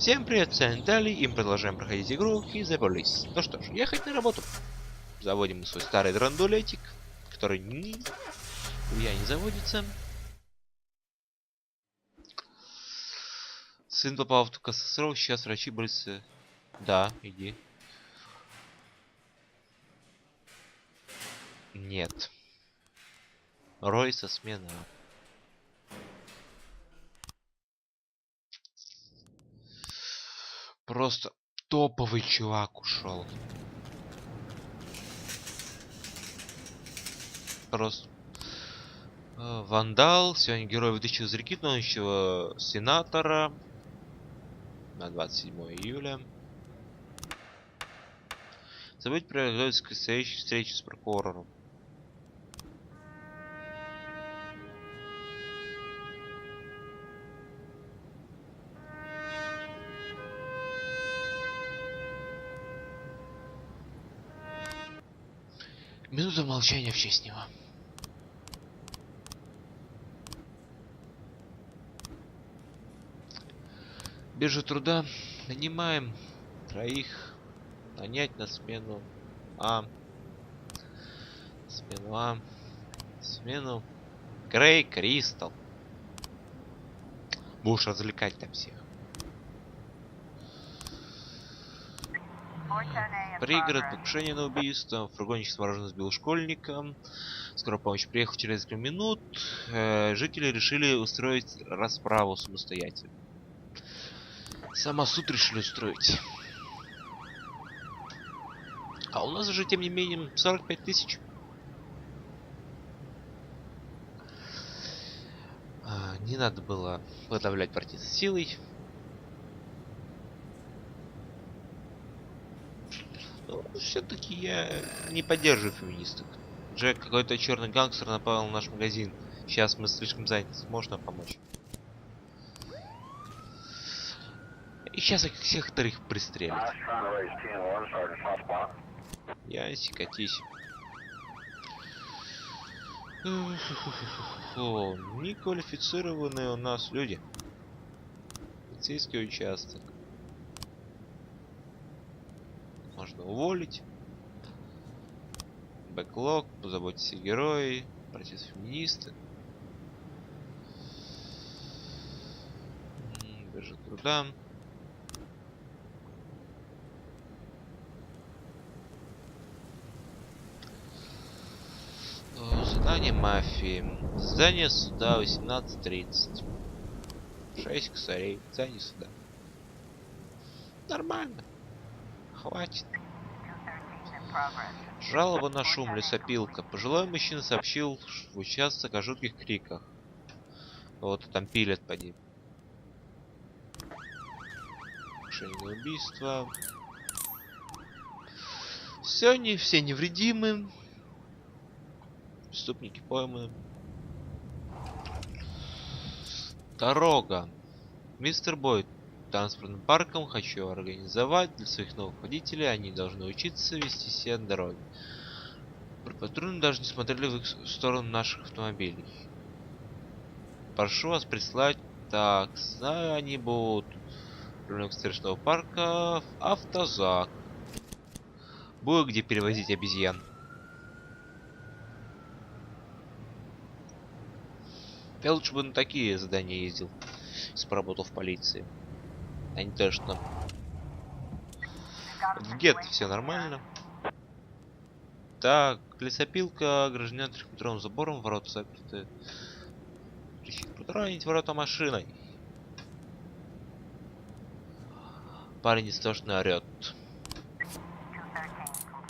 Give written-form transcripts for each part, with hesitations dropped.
Всем привет, с вами Далее, и мы продолжаем проходить игру The Police. Ну что ж, ехать на работу. Заводим мы свой старый драндулетик, который не заводится. Сын попал в катастрофу, сейчас врачи борются. Да, иди. Нет. Ройса смена. Просто топовый чувак ушел. Просто. Вандал. Сегодня герой вытащил из реки тонущего сенатора. На 27 июля. Забыть приготовиться к предстоящей встрече с прокурором. Минута молчания в честь него. Биржа труда. Нанимаем троих. Нанять на смену А. Смену А. Смену Грей Кристал. Будешь развлекать там всех. Пригород, покушение на убийство. Фургончик с мороженым сбил школьника. Скоро помощь приехала через несколько минут. Жители решили устроить расправу самостоятельно. Самосуд решили устроить. А у нас же, тем не менее, 45 тысяч. Не надо было подавлять партийной силой. Но все-таки я не поддерживаю феминисток. Джек, какой-то черный гангстер напал на наш магазин. Сейчас мы слишком заняты. Можно помочь? И сейчас их всех троих пристрелят. Яси, катись. Неквалифицированные у нас люди. Полицейский участок. Можно уволить. Бэклог, позаботьтесь о герое. Против феминисты. Биржа труда. Задание мафии. Здание суда 18:30. 6 косарей. Здание суда. Нормально. Хватит. Жалоба на шум. Лесопилка. Пожилой мужчина сообщил в участок о жутких криках. Вот там пилят поди. Покушение на убийство. Все невредимы. Преступники пойманы. Дорога. Мистер Бойд. Транспортным парком хочу организовать для своих новых водителей. Они должны учиться вести себя на дороге. Патрульные даже не смотрели в их сторону наших автомобилей. Прошу вас прислать. Так, знаю, они будут рынок встречного парка в автозак. Будет где перевозить обезьян. Я лучше бы на такие задания ездил, если поработал в полиции. А не то, что в гетто все нормально. Так, лесопилка ограждена трехметровым забором, ворота закрыты. Протаранить ворота машиной. Парень истошно орет.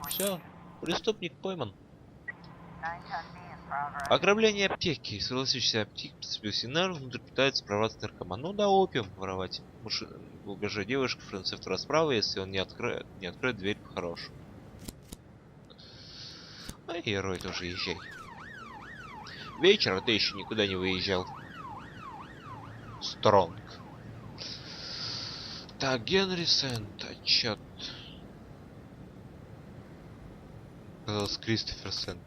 Все, преступник пойман. Ограбление аптеки. Согласившийся аптек подцепил сигнал, внутрь пытается прорваться наркоман. Ну да, опиум воровать. Угрожает девушка фармацевту расправы, если он не откроет дверь по-хорошему. А герой тоже езжай. Вечер, а ты еще никуда не выезжал. Стронг. Так, Генри Сент, отчет. Кристофер Сент.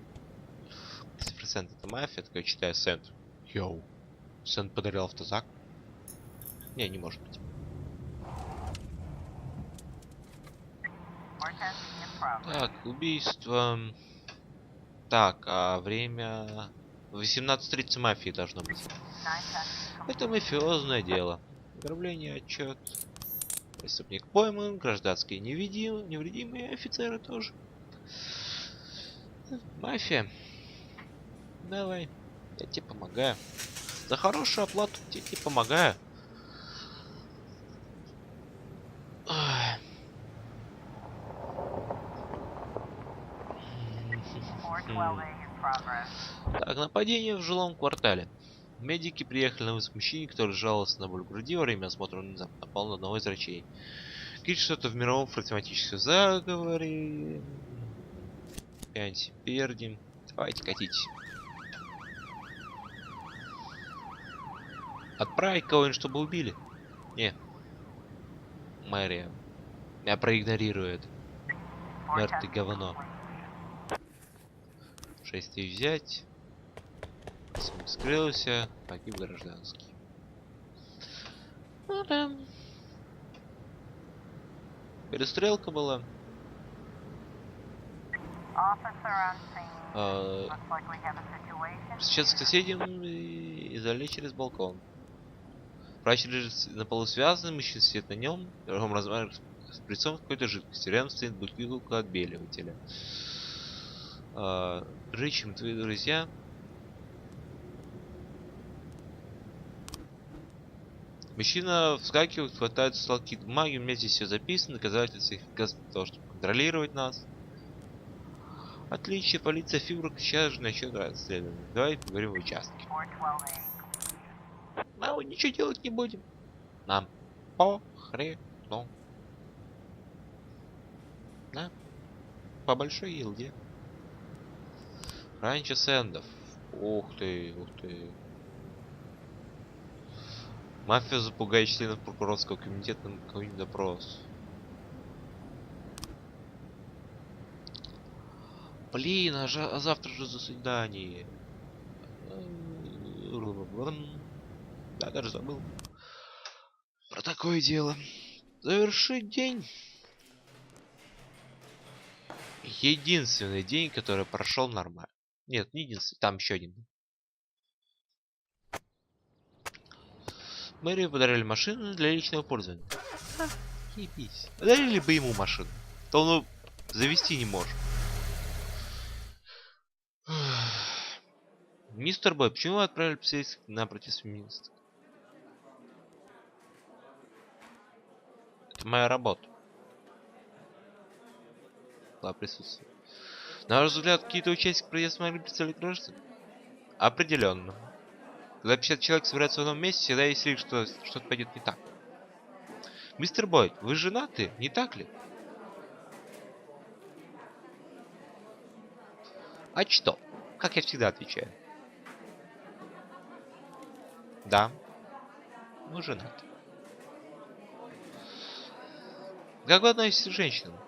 Кристофер Сент это мафия, такой читаю Сент. Йоу. Сент подарил автозак? Не может быть. Так, убийство. Так, а время... 18:30 мафии должно быть. Это мафиозное дело. Ограбление, отчет. Преступник пойман, гражданские невредимые, офицеры тоже. Мафия. Давай, я тебе помогаю. За хорошую оплату я тебе помогаю. Ах. Так, нападение в жилом квартале. Медики приехали на вызов мужчине, который жаловался на боль в груди во время осмотра, он напал на одного из врачей. Кричит что-то в мировом фатематическом заговоре. Пердим. Давайте, катитесь. Отправить кого-нибудь, чтобы убили? Не. Мэрия. Я проигнорирую это. Мэр, ты говно. 6 взять. Скрылся. Погиб гражданский. Ну да. Перестрелка была. Сейчас к соседям и залезть через балкон. Врач лежит на полу связанный, мужчина сидит на нем, другом размах с прицом какой-то жидкости. Рядом стоит бутылка отбеливателя. Рычим, твои друзья. Мужчина вскакивает, хватает столки бумаги, у меня здесь все записано, доказательства их того, чтобы контролировать нас. Отлично, полиция Фиброк сейчас же начнет расследование. Давай поговорим в участке. Мы ничего делать не будем. Нам похрену. Да? По большой елде. Раньше Сэндов. Ух ты, ух ты. Мафия запугает членов прокурорского комитета на какой-нибудь допрос. Блин, а завтра же заседание. Да, даже забыл про такое дело. Завершить день. Единственный день, который прошел нормально. Нет, не единственный, там еще один. Мэрию подарили машину для личного пользования. Ебись. Подарили бы ему машину. То он завести не может. Мистер Бой, почему вы отправили полицейских на протест феминисток? Это моя работа. Да, присутствие. На ваш взгляд, какие-то участники протеста могли представлять граждан? Определенно. Когда 50 человек собираются в одном месте, всегда есть риск, что что-то пойдет не так. Мистер Бойд, вы женаты, не так ли? А что? Как я всегда отвечаю. Да, мы женаты. Как вы относитесь к женщинам?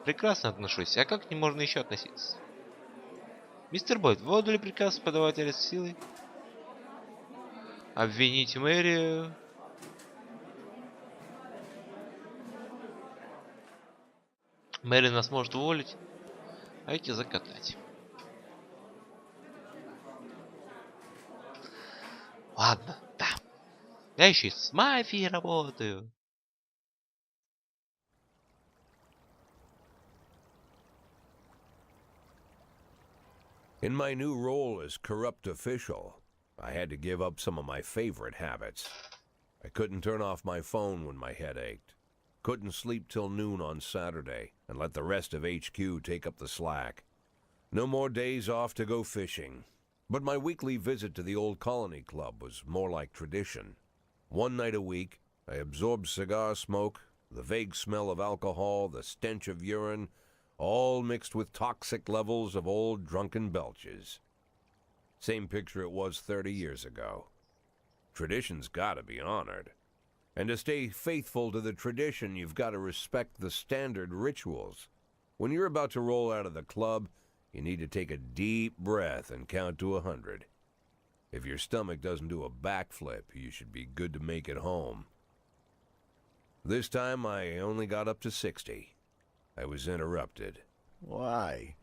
Прекрасно отношусь. А как к ним можно еще относиться? Мистер Бойд, вы отдали приказ подавать арест силой? Обвините мэрию. Мэри нас может уволить, а эти закатать. Ладно, да. Я еще и с мафией работаю. In my new role as corrupt official, I had to give up some of my favorite habits. I couldn't turn off my phone when my head ached. Couldn't sleep till noon on Saturday and let the rest of HQ take up the slack. No more days off to go fishing. But my weekly visit to the old colony club was more like tradition. One night a week, I absorbed cigar smoke, the vague smell of alcohol, the stench of urine, all mixed with toxic levels of old drunken belches. Same picture it was 30 years ago. Tradition's gotta be honored. And to stay faithful to the tradition, you've got to respect the standard rituals. When you're about to roll out of the club, you need to take a deep breath and count to 100. If your stomach doesn't do a backflip, you should be good to make it home. This time I only got up to 60. I was interrupted. Why?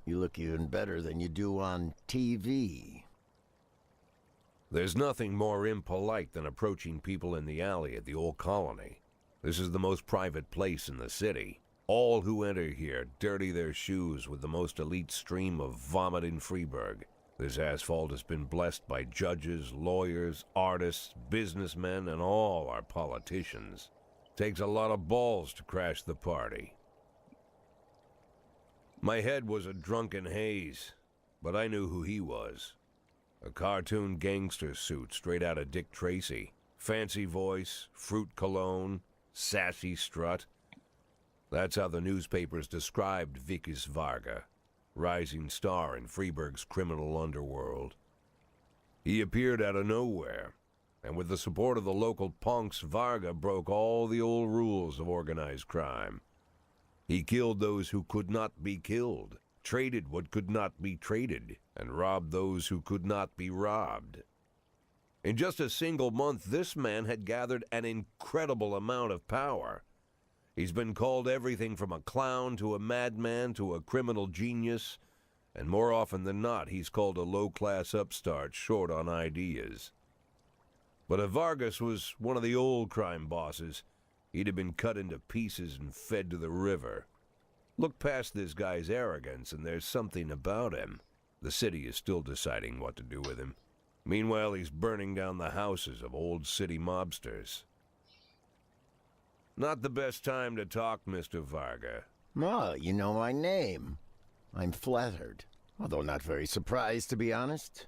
You look even better than you do on TV. There's nothing more impolite than approaching people in the alley at the old colony. This is the most private place in the city. All who enter here dirty their shoes with the most elite stream of vomit in Freeburg. This asphalt has been blessed by judges, lawyers, artists, businessmen, and all our politicians. Takes a lot of balls to crash the party. My head was a drunken haze, but I knew who he was. A cartoon gangster suit straight out of Dick Tracy. Fancy voice, fruit cologne, sassy strut. That's how the newspapers described Vickis Varga, rising star in Freeburg's criminal underworld. He appeared out of nowhere, and with the support of the local punks, Varga broke all the old rules of organized crime. He killed those who could not be killed, traded what could not be traded, and robbed those who could not be robbed. In just a single month, this man had gathered an incredible amount of power. He's been called everything from a clown to a madman to a criminal genius, and more often than not, he's called a low-class upstart short on ideas. But if Vargas was one of the old crime bosses, he'd have been cut into pieces and fed to the river. Look past this guy's arrogance, and there's something about him. The city is still deciding what to do with him. Meanwhile, he's burning down the houses of old city mobsters. Not the best time to talk, Mr. Varga. Well, you know my name. I'm flattered, although not very surprised, to be honest.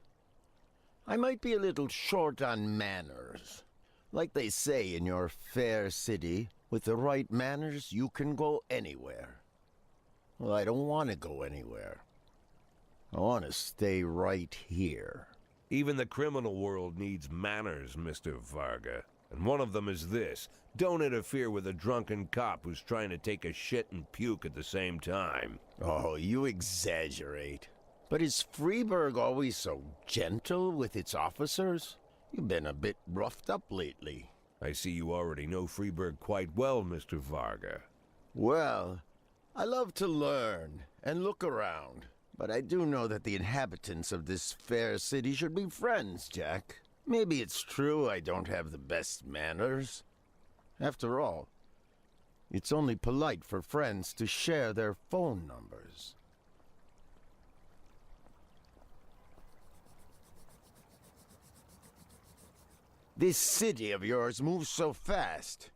I might be a little short on manners. Like they say in your fair city, with the right manners, you can go anywhere. Well, I don't want to go anywhere. I want to stay right here. Even the criminal world needs manners, Mr. Varga. And one of them is this. Don't interfere with a drunken cop who's trying to take a shit and puke at the same time. Oh, you exaggerate. But is Freeburg always so gentle with its officers? You've been a bit roughed up lately. I see you already know Freeburg quite well, Mr. Varga. Well, I love to learn and look around. But I do know that the inhabitants of this fair city should be friends, Jack. Maybe it's true I don't have the best manners. After all, it's only polite for friends to share their phone numbers. This city of yours moves so fast.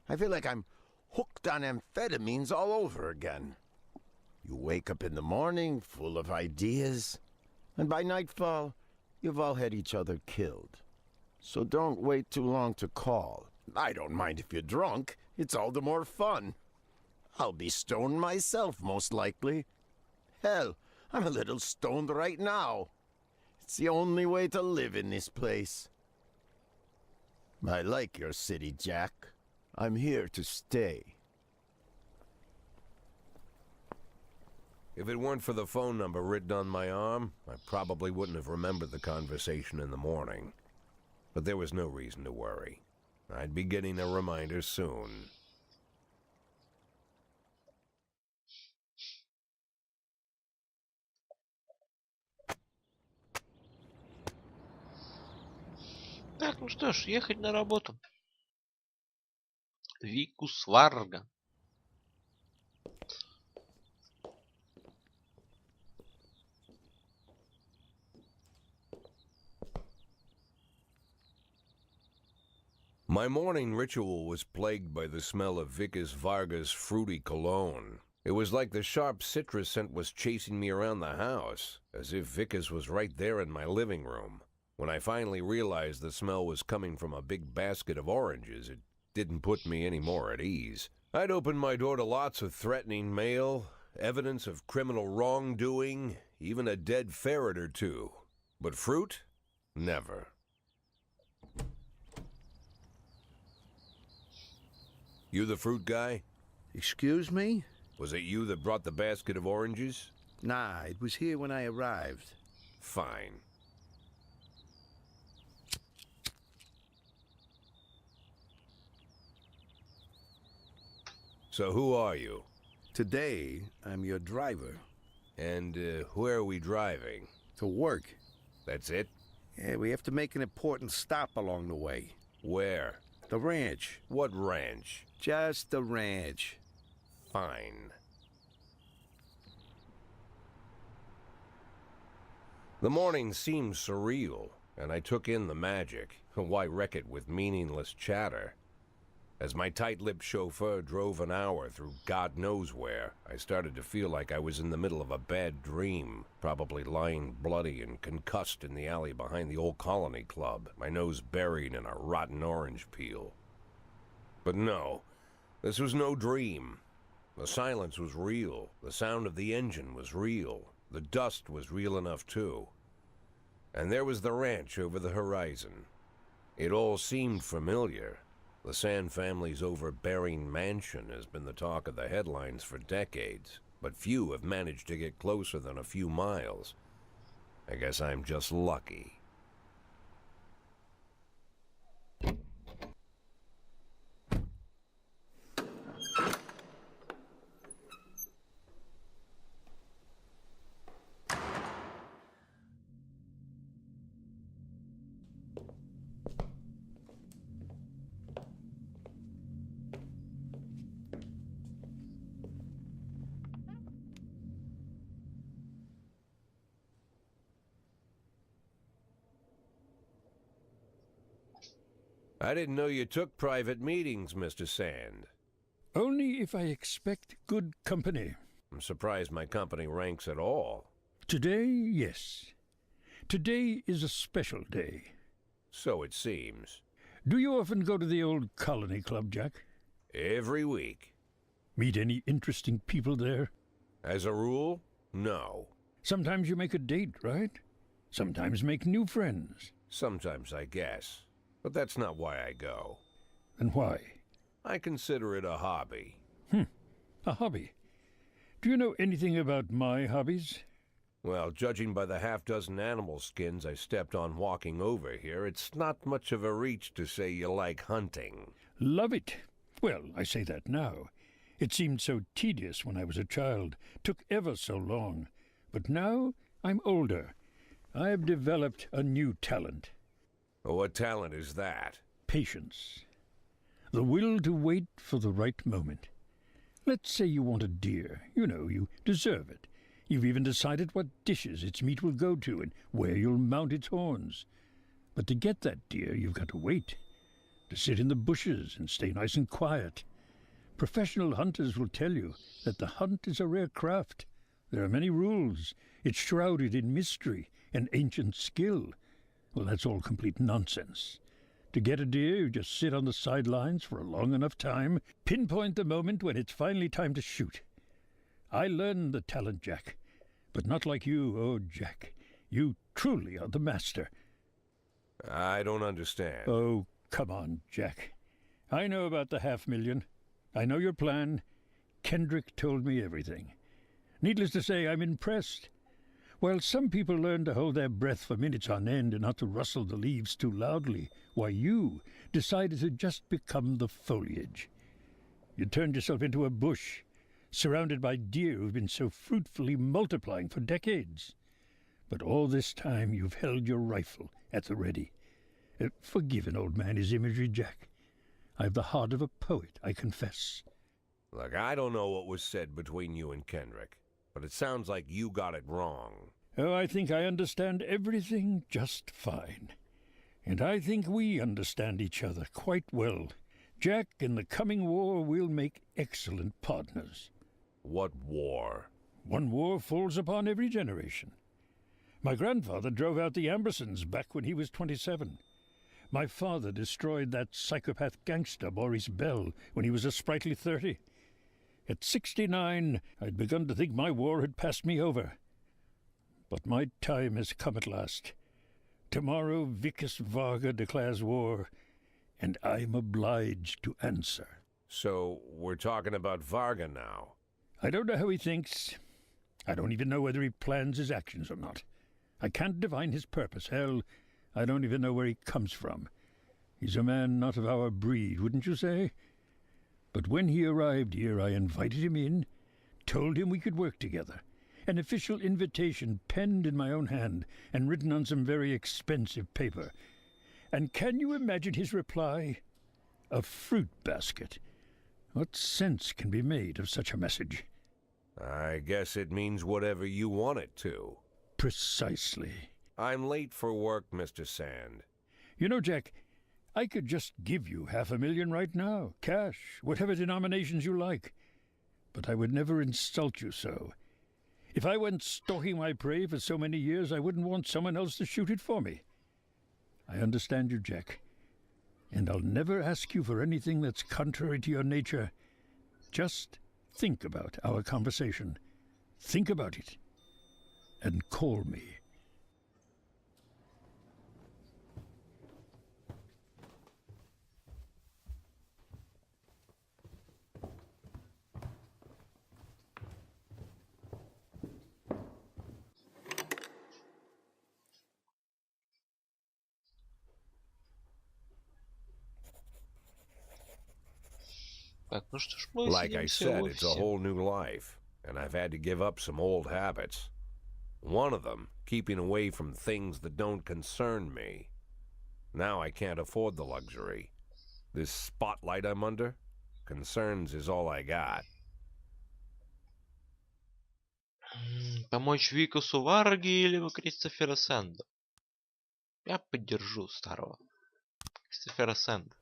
I feel like I'm hooked on amphetamines all over again. You wake up in the morning full of ideas, and by nightfall, you've all had each other killed. So don't wait too long to call. I don't mind if you're drunk. It's all the more fun. I'll be stoned myself, most likely. Hell, I'm a little stoned right now. It's the only way to live in this place. I like your city, Jack. I'm here to stay. If it weren't for the phone number written on my arm, I probably wouldn't have remembered the conversation in the morning. But there was no reason to worry. I'd be getting a reminder soon. Так, ну что ж, ехать на работу. Викус Варга. My morning ritual was plagued by the smell of Vickis Varga's fruity cologne. It was like the sharp citrus scent was chasing me around the house, as if Vickis was right there in my living room. When I finally realized the smell was coming from a big basket of oranges, it didn't put me any more at ease. I'd opened my door to lots of threatening mail, evidence of criminal wrongdoing, even a dead ferret or two. But fruit? Never. You the fruit guy? Excuse me? Was it you that brought the basket of oranges? Nah, it was here when I arrived. Fine. So who are you? Today, I'm your driver. And where are we driving? To work. That's it? Yeah, we have to make an important stop along the way. Where? The ranch. What ranch? Just the ranch. Fine. The morning seemed surreal, and I took in the magic. Why wreck it with meaningless chatter? As my tight-lipped chauffeur drove an hour through God knows where, I started to feel like I was in the middle of a bad dream, probably lying bloody and concussed in the alley behind the old Colony Club, my nose buried in a rotten orange peel. But no, this was no dream. The silence was real, the sound of the engine was real, the dust was real enough too. And there was the ranch over the horizon. It all seemed familiar. The Sand family's overbearing mansion has been the talk of the headlines for decades, but few have managed to get closer than a few miles. I guess I'm just lucky. I didn't know you took private meetings, Mr. Sand. Only if I expect good company. I'm surprised my company ranks at all. Today, yes. Today is a special day. So it seems. Do you often go to the old Colony Club, Jack? Every week. Meet any interesting people there? As a rule, no. Sometimes you make a date, right? Sometimes make new friends. Sometimes, I guess. But that's not why I go. And why? I consider it a hobby. A hobby. Do you know anything about my hobbies? Well, judging by the half-dozen animal skins I stepped on walking over here, it's not much of a reach to say you like hunting. Love it. Well, I say that now. It seemed so tedious when I was a child. Took ever so long. But now I'm older. I've developed a new talent. What talent is that? Patience. The will to wait for the right moment. Let's say you want a deer. You know, you deserve it. You've even decided what dishes its meat will go to and where you'll mount its horns. But to get that deer, you've got to wait. To sit in the bushes and stay nice and quiet. Professional hunters will tell you that the hunt is a rare craft. There are many rules. It's shrouded in mystery and ancient skill. Well, that's all complete nonsense. To get a deer, you just sit on the sidelines for a long enough time, pinpoint the moment when it's finally time to shoot. I learned the talent, Jack, but not like you, oh, Jack. You truly are the master. I don't understand. Oh, come on, Jack. I know about the 500,000. I know your plan. Kendrick told me everything. Needless to say, I'm impressed. While some people learn to hold their breath for minutes on end and not to rustle the leaves too loudly, why you decided to just become the foliage. You turned yourself into a bush, surrounded by deer who've been so fruitfully multiplying for decades. But all this time you've held your rifle at the ready. Forgive an old man his imagery, Jack. I've the heart of a poet, I confess. Look, I don't know what was said between you and Kendrick, but it sounds like you got it wrong. Oh, I think I understand everything just fine. And I think we understand each other quite well. Jack, in the coming war, we'll make excellent partners. What war? One war falls upon every generation. My grandfather drove out the Ambersons back when he was 27. My father destroyed that psychopath gangster Maurice Bell when he was a sprightly 30. At 69, I'd begun to think my war had passed me over. But my time has come at last. Tomorrow Vicus Varga declares war, and I'm obliged to answer. So, we're talking about Varga now. I don't know how he thinks. I don't even know whether he plans his actions or not. I can't divine his purpose. Hell, I don't even know where he comes from. He's a man not of our breed, wouldn't you say? But when he arrived here, I invited him in, told him we could work together. An official invitation penned in my own hand and written on some very expensive paper. And can you imagine his reply? A fruit basket. What sense can be made of such a message? I guess it means whatever you want it to. Precisely. I'm late for work, Mr. Sand. You know, Jack, I could just give you $500,000 right now, cash, whatever denominations you like. But I would never insult you so. If I went stalking my prey for so many years, I wouldn't want someone else to shoot it for me. I understand you, Jack. And I'll never ask you for anything that's contrary to your nature. Just think about our conversation. Think about it. And call me. Так, ну что ж, мы Like I сидимся в said, it's a офисе. whole new life, and I've had to give up some old habits. One of them, keeping away from things that don't concern me. Now I can't afford the luxury. This spotlight I'm under, concerns is all I got. Помочь Викусу Варги или Кристофера Сэнда? Я поддержу старого Кристофера Сэнда.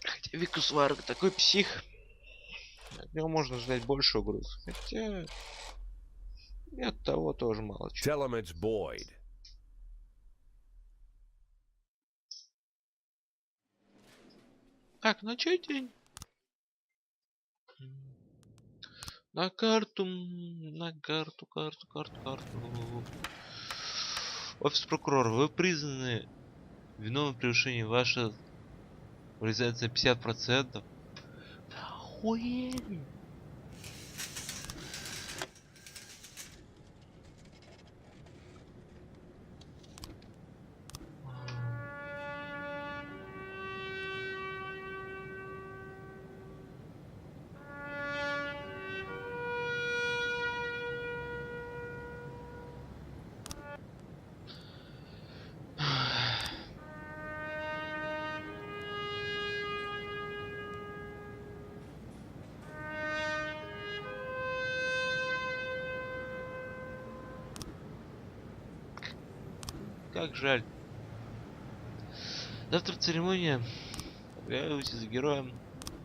Хотя Викус Варг такой псих. От него можно ждать больше угроз. Хотя и от того тоже мало чего. Tell him it's Boyd. Так, на чей день? На карту, карту. Офис прокурора, вы признаны виновным в превышении. Ваша урезается на 50%. Охуеть! Как жаль. Завтра церемония. Появитесь за героем.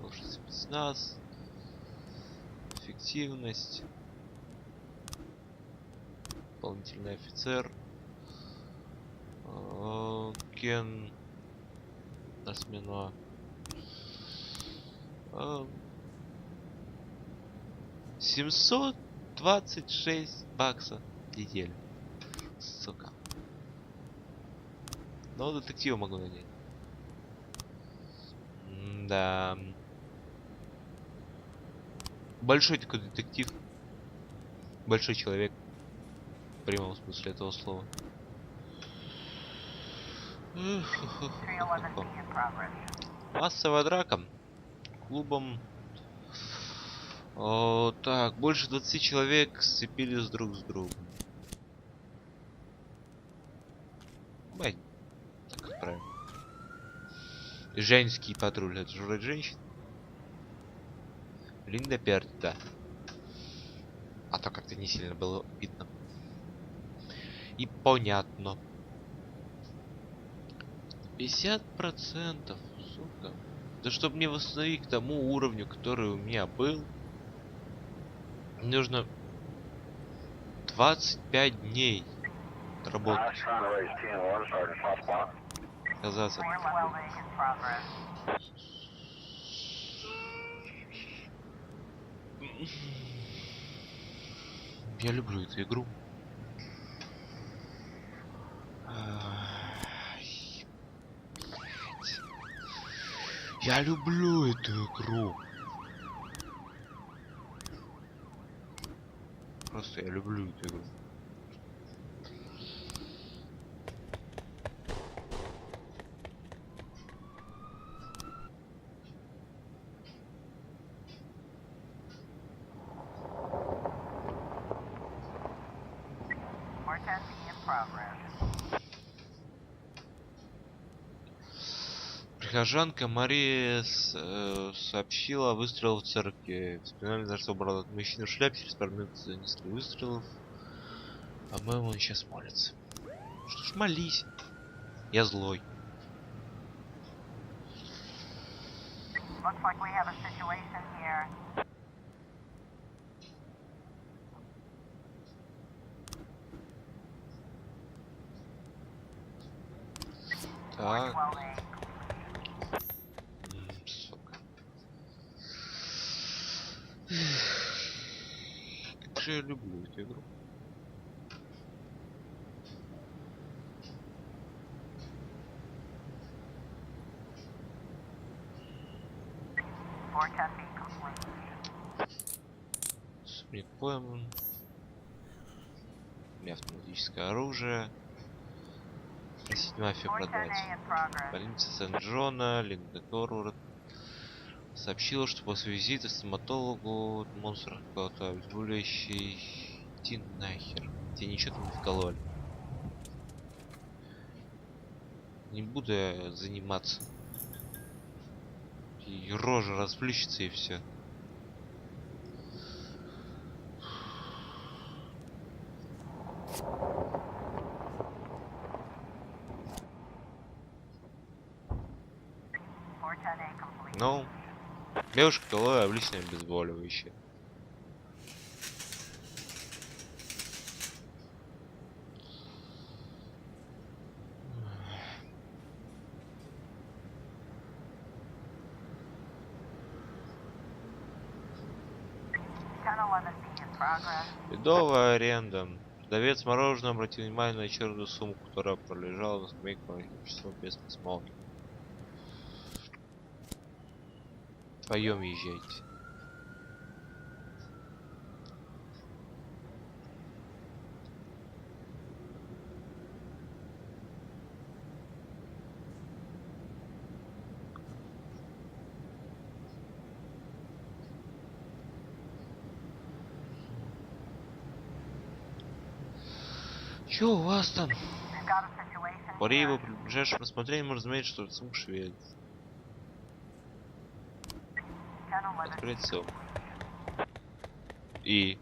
Лучший спецназ. Эффективность. Дополнительный офицер. Кен. Насмена. 726 баксов в неделю. Сука. Но детектива могу нанять. Да. Большой такой детектив. Большой человек. В прямом смысле этого слова. Массовая драка. Клубом. О, так, больше 20 человек сцепились друг с другом. Бать. Так отправим. Женский патруль. Это же вроде женщин. Линда Перт, да. А то как-то не сильно было видно. И понятно. 50%, сука. Да чтобы мне восстановить к тому уровню, который у меня был, нужно 25 дней работать. Казаться. Я люблю эту игру. Я люблю эту игру. Просто я люблю эту игру. Прихожанка Мария сообщила о выстрелах в церкви. Вспоминали, за что убрал от мужчины в шляпе, через пару минут за несколько выстрелов. По-моему, он сейчас молится. Что ж, молись. Я злой. Так. Сука. Как же я люблю эту игру. Субъект пойман. У меня автоматическое оружие. Просить мафию продать. Больница Сент-Джона, Линда Торвард сообщила, что после визита к стоматологу монстр какого-то обезболивающий. Иди нахер. Тебе ничего там не вкололи. Не буду я заниматься. И рожа расплющится и все. Ну, девушка колоя обличное обезболивающее. Бедовая аренда. Продавец мороженого обратил внимание на черную сумку, которая пролежала на скамейке часов без присмотра. Вдвоем езжайте. Чё у вас там? При его ближайшем рассмотрении можно заметить, что сумка шевелится. Открыть сумку. И...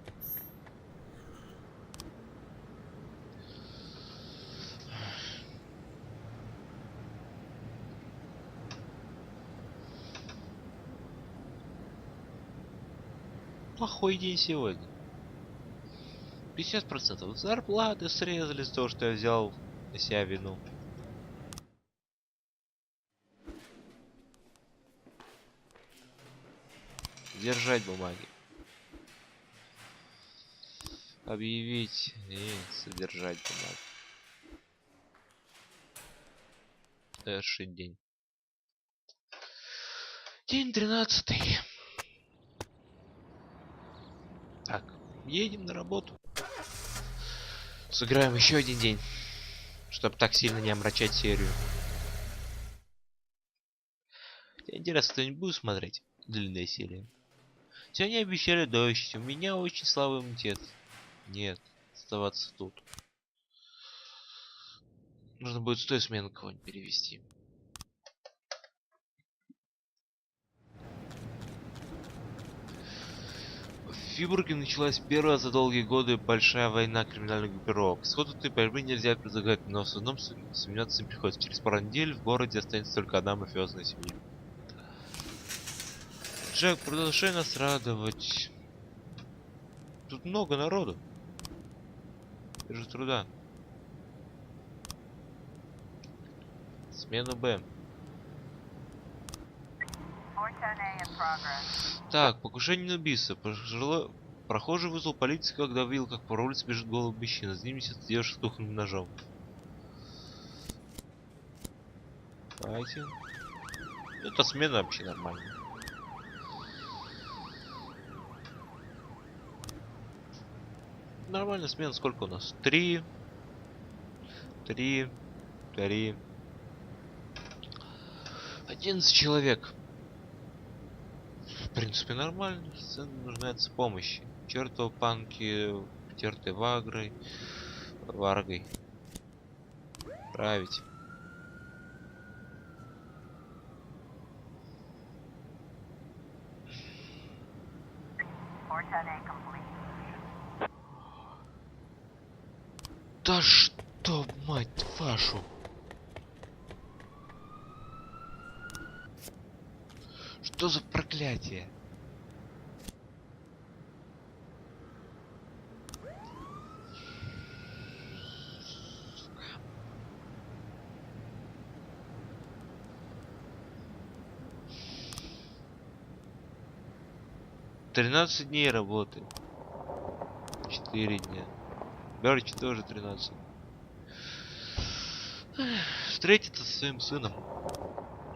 Плохой день сегодня. 50% зарплаты срезали с того, что я взял на себя вину. Держать бумаги. Объявить и содержать бумаги. Завершить день. День 13. Так, едем на работу. Сыграем еще один день, чтобы так сильно не омрачать серию. Интересно, кто-нибудь будет смотреть длинные серии? Сегодня обещали дождь, у меня очень слабый иммунитет. Нет, оставаться тут. Нужно будет с той смены кого-нибудь перевести. В Фибурге началась первая за долгие годы большая война криминальных группировок. Сходу этой борьбы нельзя предлагать, но в основном сомневаться не приходится. Через пару недель в городе останется только одна мафиозная семья. Джек, продолжай нас радовать. Тут много народу. Держи труда. Смену Б. Так, покушение на убийство. Прохожий вызвал полицию, когда увидел, как по улице бежит голый мужчина. За ним несется девушка с кухонным ножом. Давайте. Это смена вообще нормальная. Нормальная смена. Сколько у нас? 3. 11 человек. В принципе, нормально. Сцена нуждается в помощи. Чертова панки, тертые вагры. Варгой. Править. Да что, мать вашу? Что за проклятие? Тринадцать дней работы. 4 дня. Берч тоже 13. Встретиться со своим сыном.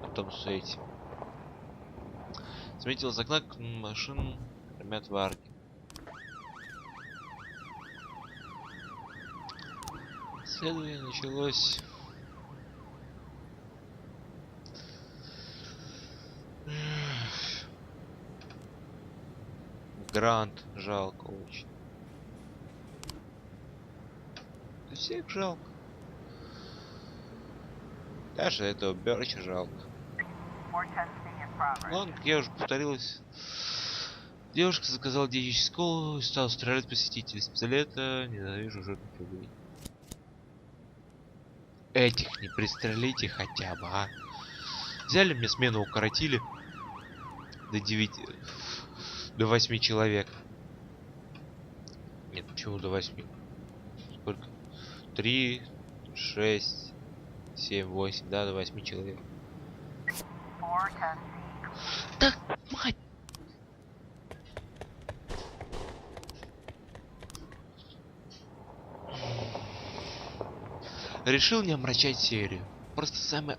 Потом с этим. Заметил из окна машин громят варги. Следование началось. Грант жалко очень. Да всех жалко. Даже этого Берча жалко. Ладно, как я уже повторилась. Девушка заказала диетическую колу и стала стрелять посетителей с пистолета. Ненавижу жирных людей. Этих не пристрелите хотя бы, а. Взяли мне смену, укоротили до 9, до 8 человек. Нет, почему до 8? Сколько? 3, 6, 7, 8, да, до 8 человек. Так, мать! Решил не омрачать серию. Просто самая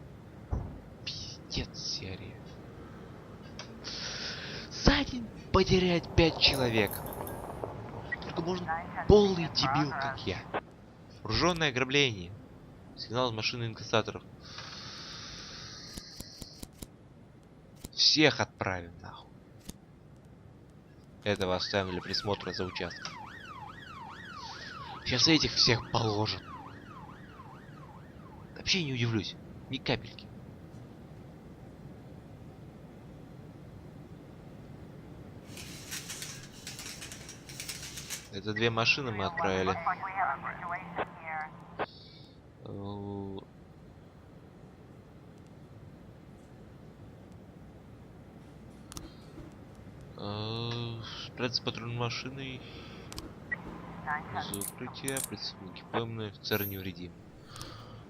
пиздец серия. За день потерять 5 человек. Только можно полный дебил, как я. Вооруженное ограбление. Сигнал из машины инкассаторов. Всех отправим нахуй. Этого оставим для присмотра за участком. Сейчас этих всех положат. Вообще не удивлюсь. Ни капельки. Это 2 машины мы отправили. Спрятаться патрульной машиной. Из укрытия. Представники пойманы. Офицер невредим.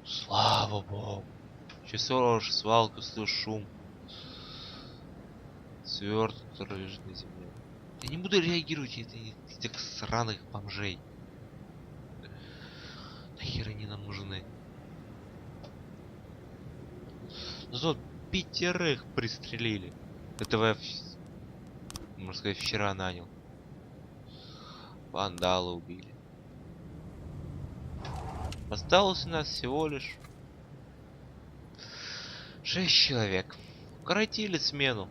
Слава богу. Часов свалку, слышу шум. Сверток, который лежит на земле. Я не буду реагировать на этих сраных бомжей. Нахер они нам нужны? Зато 5 пристрелили. Этого я, можно сказать, вчера нанял. Вандала убили. Осталось у нас всего лишь 6 человек. Укоротили смену.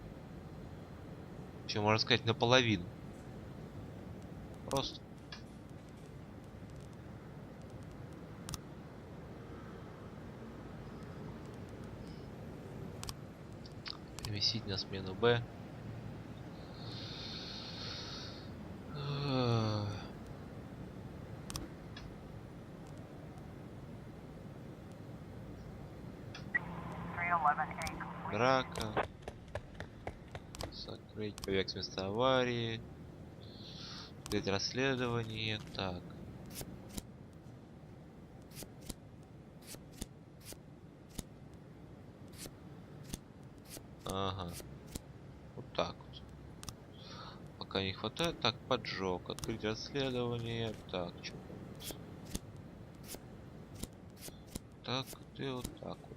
Чем можно сказать, наполовину. Просто. Переместить на смену Б. Драка. Закрыть побег с места аварии. Открыть расследование. Так. Ага. Вот так вот. Пока не хватает. Так, поджог. Открыть расследование. Так, что там? Так, и вот так вот.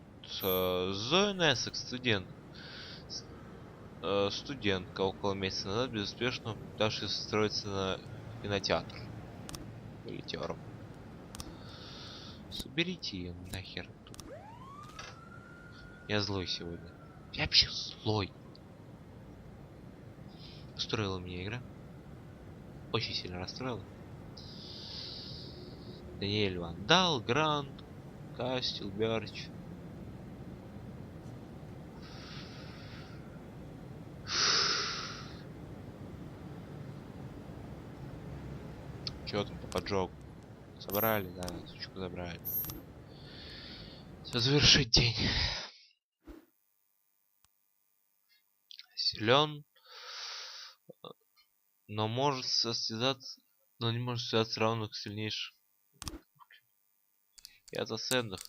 Зоя Нессекс, студент. Студентка около месяца назад безуспешно пытавшись устроиться на кинотеатр. Билетером. Соберите ее нахер тут. Я злой сегодня. Я вообще злой. Устроила меня игра. Очень сильно расстроила. Даниэль Вандал, Грант, Кастел, Берч. Чё там по поджогу? Собрали, да, сучку забрали. Все, завершить день. Силен, но может состязаться, но не может состязаться равных сильнейших. Я за Сэндах.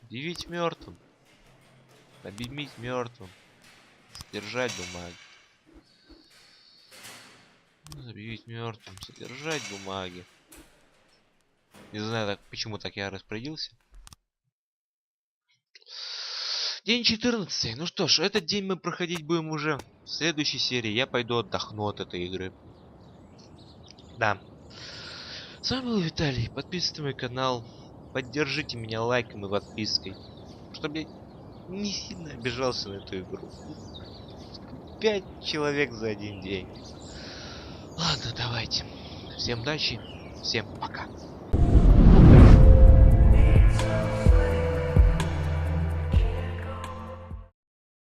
9 мертвым. Объявить мертвым. Содержать бумаги. Объявить мертвым. Содержать бумаги. Не знаю, так, почему так я распорядился. День 14. Ну что ж, этот день мы проходить будем уже в следующей серии. Я пойду отдохну от этой игры. Да. С вами был Виталий. Подписывайтесь на мой канал. Поддержите меня лайком и подпиской. Чтобы я не сильно обижался на эту игру. 5 человек за один день. Ладно, давайте. Всем удачи. Всем пока.